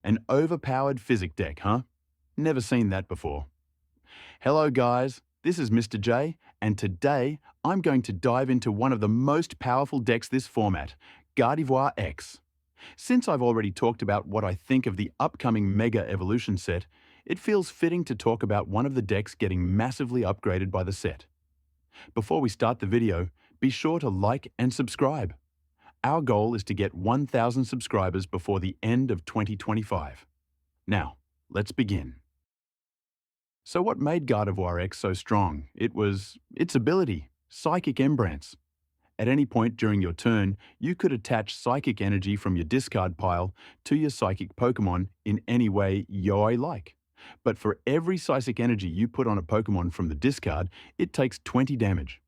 An overpowered Physic deck, huh? Never seen that before. Hello guys, this is Mr. J, and today I'm going to dive into one of the most powerful decks this format, Gardevior X. Since I've already talked about what I think of the upcoming Mega Evolution set, it feels fitting to talk about one of the decks getting massively upgraded by the set. Before we start the video, be sure to like and subscribe. Our goal is to get 1,000 subscribers before the end of 2025. Now, let's begin. So what made Gardevoir X so strong? It was its ability, Psychic Embrance. At any point during your turn, you could attach psychic energy from your discard pile to your psychic Pokemon in any way you like. But for every psychic energy you put on a Pokemon from the discard, it takes 20 damage.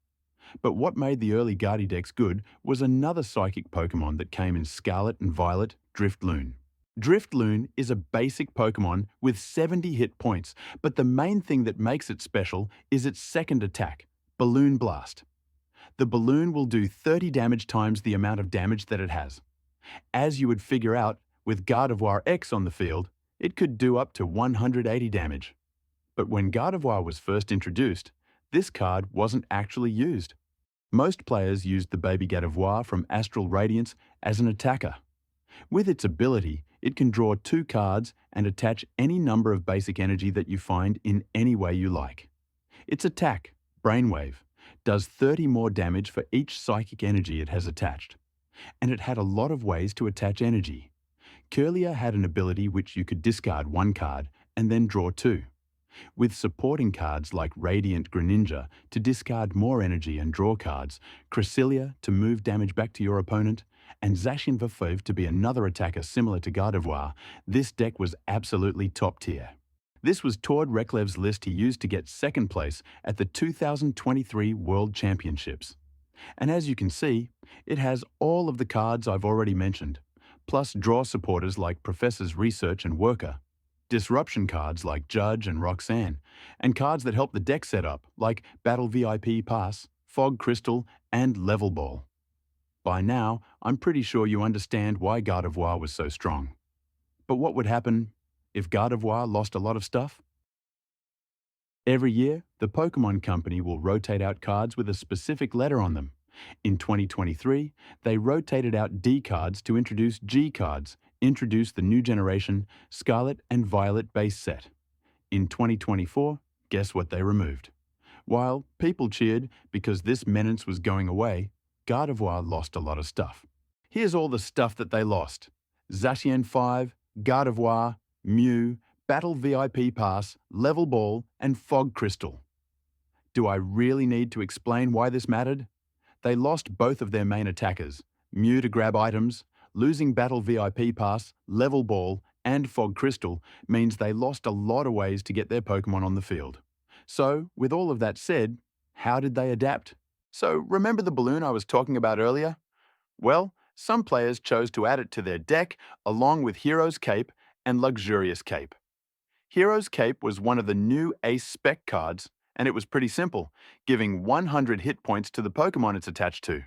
But what made the early Guardi decks good was another psychic Pokemon that came in Scarlet and Violet, Driftloon. Driftloon is a basic Pokemon with 70 hit points, but the main thing that makes it special is its second attack, Balloon Blast. The balloon will do 30 damage times the amount of damage that it has. As you would figure out, with Gardevoir X on the field, it could do up to 180 damage. But when Gardevoir was first introduced, this card wasn't actually used. Most players used the baby Gardevoir from Astral Radiance as an attacker. With its ability, it can draw 2 cards and attach any number of basic energy that you find in any way you like. Its attack, Brainwave, does 30 more damage for each psychic energy it has attached. And it had a lot of ways to attach energy. Curlier had an ability which you could discard 1 card and then draw 2. With supporting cards like Radiant Greninja to discard more energy and draw cards, Cresselia to move damage back to your opponent, and Zacian Verfev to be another attacker similar to Gardevoir, this deck was absolutely top tier. This was Tord Reklev's list he used to get second place at the 2023 World Championships. And as you can see, it has all of the cards I've already mentioned, plus draw supporters like Professor's Research and Worker, disruption cards like Judge and Roxanne, and cards that help the deck setup like Battle VIP Pass, Fog Crystal, and Level Ball. By now, I'm pretty sure you understand why Gardevoir was so strong. But what would happen if Gardevoir lost a lot of stuff? Every year, the Pokemon Company will rotate out cards with a specific letter on them. In 2023, they rotated out D cards to introduce G cards, introduce the new generation Scarlet and Violet base set. In 2024, guess what they removed? While people cheered because this menace was going away, Gardevoir lost a lot of stuff. Here's all the stuff that they lost: Zacian 5, Gardevoir, Mew, Battle VIP Pass, Level Ball, and Fog Crystal. Do I really need to explain why this mattered? They lost both of their main attackers, Mew to grab items. Losing Battle VIP Pass, Level Ball, and Fog Crystal means they lost a lot of ways to get their Pokemon on the field. So, with all of that said, how did they adapt? So, remember the balloon I was talking about earlier? Well, some players chose to add it to their deck along with Hero's Cape and Luxurious Cape. Hero's Cape was one of the new Ace Spec cards, and it was pretty simple, giving 100 hit points to the Pokemon it's attached to.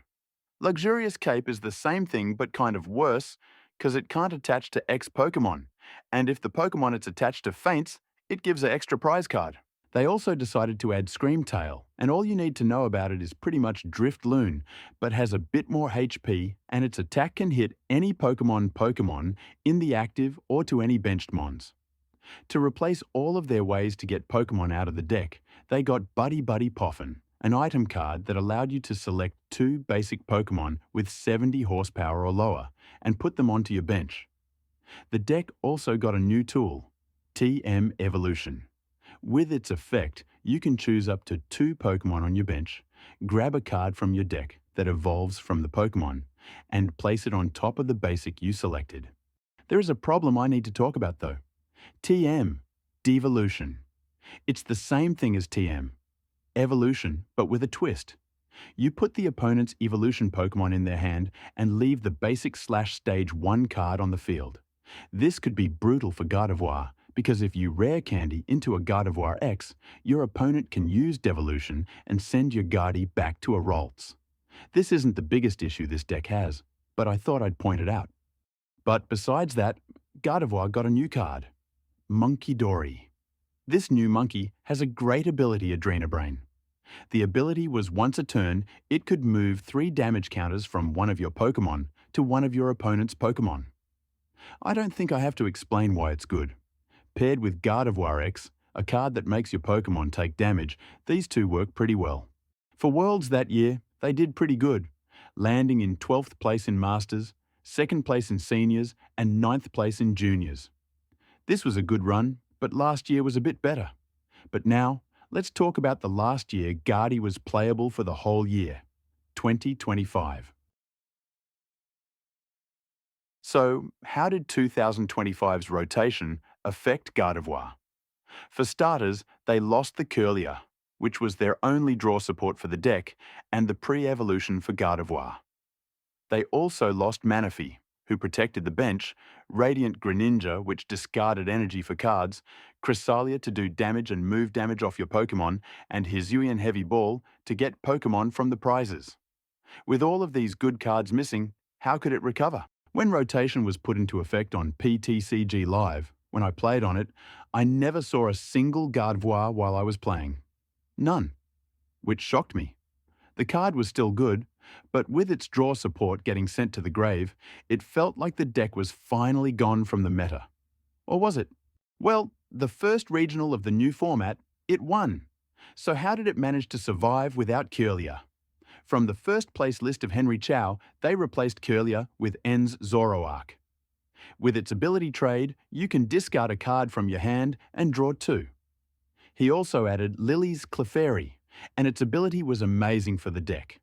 Luxurious Cape is the same thing but kind of worse, because it can't attach to X Pokemon, and if the Pokemon it's attached to faints, it gives an extra prize card. They also decided to add Screamtail, and all you need to know about it is pretty much Driftloon, but has a bit more HP, and its attack can hit any Pokemon in the active or to any benched mons. To replace all of their ways to get Pokemon out of the deck, they got Buddy Buddy Poffin, an item card that allowed you to select 2 basic Pokemon with 70 horsepower or lower and put them onto your bench. The deck also got a new tool, TM Evolution. With its effect, you can choose up to 2 Pokemon on your bench, grab a card from your deck that evolves from the Pokemon, and place it on top of the basic you selected. There is a problem I need to talk about though. TM, Devolution. It's the same thing as TM, Evolution, but with a twist. You put the opponent's evolution Pokemon in their hand and leave the basic stage 1 card on the field. This could be brutal for Gardevoir, because if you rare candy into a Gardevoir X, your opponent can use Devolution and send your Gardy back to a Ralts. This isn't the biggest issue this deck has, but I thought I'd point it out. But besides that, Gardevoir got a new card, Monkey Dory. This new monkey has a great ability, Adrenabrain. The ability was once a turn, it could move 3 damage counters from one of your Pokémon to one of your opponent's Pokémon. I don't think I have to explain why it's good. Paired with Gardevoir X, a card that makes your Pokémon take damage, these two work pretty well. For Worlds that year, they did pretty good, landing in 12th place in Masters, 2nd place in Seniors, and 9th place in Juniors. This was a good run, but last year was a bit better. But now, let's talk about the last year Gardy was playable for the whole year, 2025. So, how did 2025's rotation affect Gardevoir? For starters, they lost the Curlier, which was their only draw support for the deck, and the pre-evolution for Gardevoir. They also lost Manaphy, who protected the bench, Radiant Greninja, which discarded energy for cards, Cresselia to do damage and move damage off your Pokémon, and Hisuian Heavy Ball to get Pokémon from the prizes. With all of these good cards missing, how could it recover? When rotation was put into effect on PTCG Live, when I played on it, I never saw a single Gardevoir while I was playing. None. Which shocked me. The card was still good, but with its draw support getting sent to the grave, it felt like the deck was finally gone from the meta. Or was it? Well, the first regional of the new format, it won. So how did it manage to survive without Curlier? From the first place list of Henry Chow, they replaced Curlier with N's Zoroark. With its ability trade, you can discard a card from your hand and draw 2. He also added Lily's Clefairy, and its ability was amazing for the deck.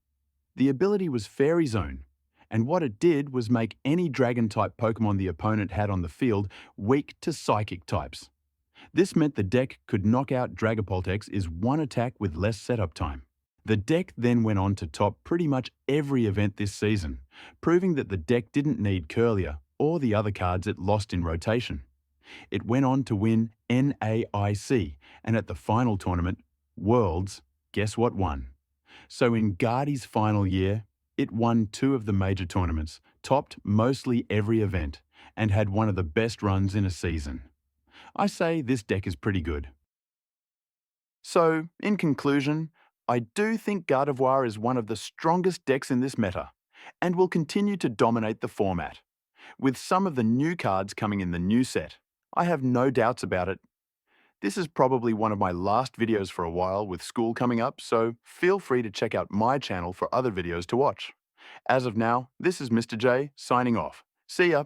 The ability was Fairy Zone, and what it did was make any Dragon-type Pokémon the opponent had on the field weak to Psychic types. This meant the deck could knock out Dragapult X is one attack with less setup time. The deck then went on to top pretty much every event this season, proving that the deck didn't need Curlier or the other cards it lost in rotation. It went on to win NAIC, and at the final tournament, Worlds, guess what won? So in Gardy's final year, it won 2 of the major tournaments, topped mostly every event, and had one of the best runs in a season. I say this deck is pretty good. So, in conclusion, I do think Gardevoir is one of the strongest decks in this meta, and will continue to dominate the format. With some of the new cards coming in the new set, I have no doubts about it. This is probably one of my last videos for a while with school coming up, so feel free to check out my channel for other videos to watch. As of now, this is Mr. J signing off. See ya!